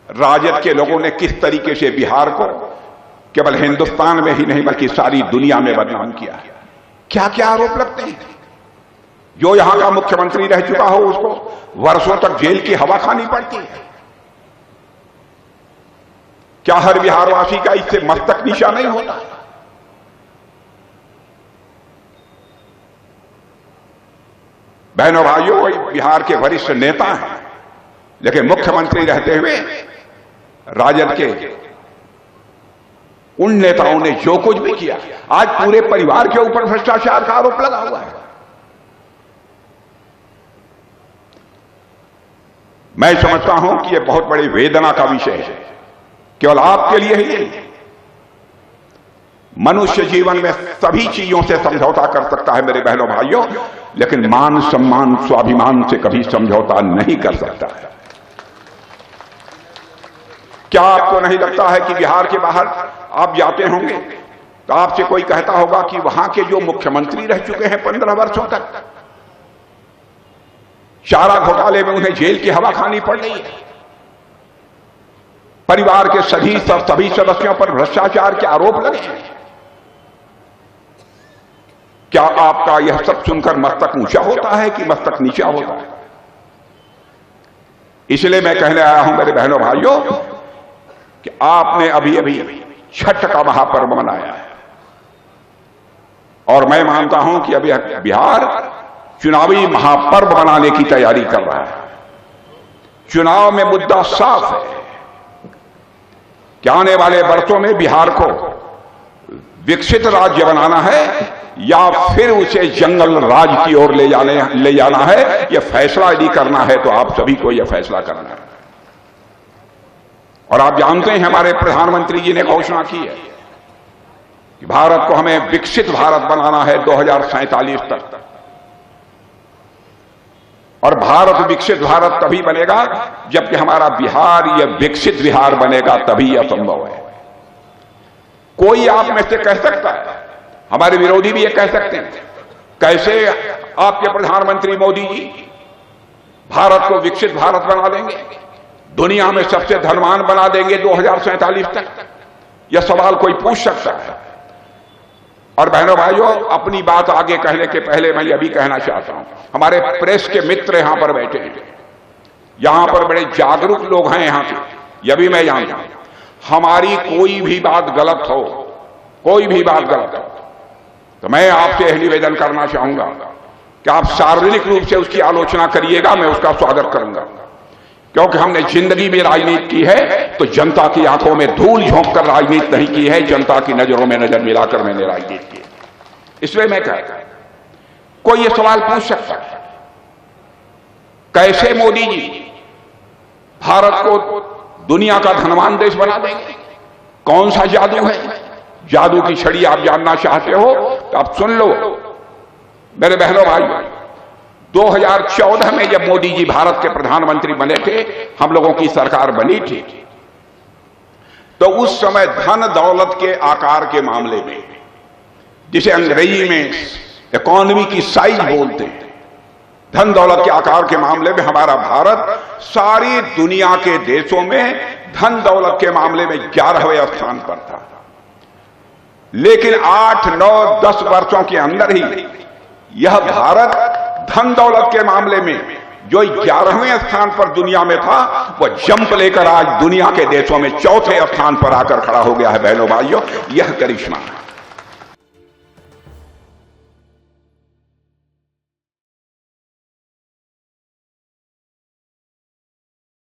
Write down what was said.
राजद के लोगों ने किस तरीके से बिहार को केवल हिंदुस्तान में ही नहीं बल्कि सारी दुनिया में बदनाम किया है। क्या क्या आरोप लगते हैं। जो यहां का मुख्यमंत्री रह चुका हो उसको वर्षों तक जेल की हवा खानी पड़ती है। क्या हर बिहारवासी का इससे मस्तक नीचा नहीं होता? बहनों भाइयों, बिहार के वरिष्ठ नेता हैं, लेकिन मुख्यमंत्री रहते हुए राजद के उन नेताओं ने जो कुछ भी किया, आज पूरे परिवार के ऊपर भ्रष्टाचार का आरोप लगा हुआ है। मैं समझता हूं कि यह बहुत बड़ी वेदना का विषय है, केवल आपके लिए ही नहीं। मनुष्य जीवन में सभी चीजों से समझौता कर सकता है मेरे बहनों भाइयों, लेकिन मान सम्मान स्वाभिमान से कभी समझौता नहीं कर सकता है। क्या आपको नहीं लगता है कि बिहार के बाहर आप जाते होंगे तो आपसे कोई कहता होगा कि वहां के जो मुख्यमंत्री रह चुके हैं 15 वर्षों तक, चारा घोटाले में उन्हें जेल की हवा खानी पड़ रही है, परिवार के सभी सदस्यों पर भ्रष्टाचार के आरोप लगे हैं। क्या आपका यह सब सुनकर मस्तक ऊंचा होता है कि मस्तक नीचा होता है? इसलिए मैं कहने आया हूं मेरे बहनों भाइयों कि आपने अभी अभी छठ का महापर्व मनाया है और मैं मानता हूं कि अभी बिहार चुनावी महापर्व मनाने की तैयारी कर रहा है। चुनाव में मुद्दा साफ है कि आने वाले वर्षों में बिहार को विकसित राज्य बनाना है या फिर उसे जंगल राज की ओर ले जाना है। यह फैसला यदि करना है तो आप सभी को यह फैसला करना है। और आप जानते हैं हमारे प्रधानमंत्री जी ने घोषणा की है कि भारत को हमें विकसित भारत बनाना है 2047 तक। और भारत विकसित भारत तभी बनेगा जबकि हमारा बिहार यह विकसित बिहार बनेगा, तभी यह संभव है। कोई आप में से कह सकता है, हमारे विरोधी भी ये कह सकते हैं, कैसे आपके प्रधानमंत्री मोदी जी भारत को विकसित भारत बना देंगे, दुनिया में सबसे धनवान बना देंगे 2047 तक? यह सवाल कोई पूछ सकता है। और बहनों भाइयों, अपनी बात आगे कहने के पहले मैं यह भी कहना चाहता हूं, हमारे प्रेस के मित्र यहां पर बैठे हैं, यहां पर बड़े जागरूक लोग हैं यहां के, यह भी मैं जानता हूं। हमारी कोई भी बात गलत हो, कोई भी बात गलत हो, तो मैं आपसे यह निवेदन करना चाहूंगा कि आप सार्वजनिक रूप से उसकी आलोचना करिएगा, मैं उसका स्वागत करूंगा। क्योंकि हमने जिंदगी में राजनीति की है तो जनता की आंखों में धूल झोंक कर राजनीति नहीं की है, जनता की नजरों में नजर मिलाकर मैंने राजनीति की। इसलिए मैं कहता हूं, कोई ये सवाल पूछ सकता है, कैसे मोदी जी भारत को दुनिया का धनवान देश बना देंगे? कौन सा जादू है? जादू की छड़ी आप जानना चाहते हो तो आप सुन लो मेरे बहनों भाइयों। 2014 में जब मोदी जी भारत के प्रधानमंत्री बने थे, हम लोगों की सरकार बनी थी, तो उस समय धन दौलत के आकार के मामले में, जिसे अंग्रेजी में इकोनॉमी की साइज बोलते हैं, धन दौलत के आकार के मामले में हमारा भारत सारी दुनिया के देशों में धन दौलत के मामले में 11वें स्थान पर था। लेकिन 8, 9, 10 वर्षों के अंदर ही यह भारत धन दौलत के मामले में जो 11वें स्थान पर दुनिया में था, वह जंप लेकर आज दुनिया के देशों में 4थे स्थान पर आकर खड़ा हो गया है। बहनों भाइयों, यह करिश्मा है।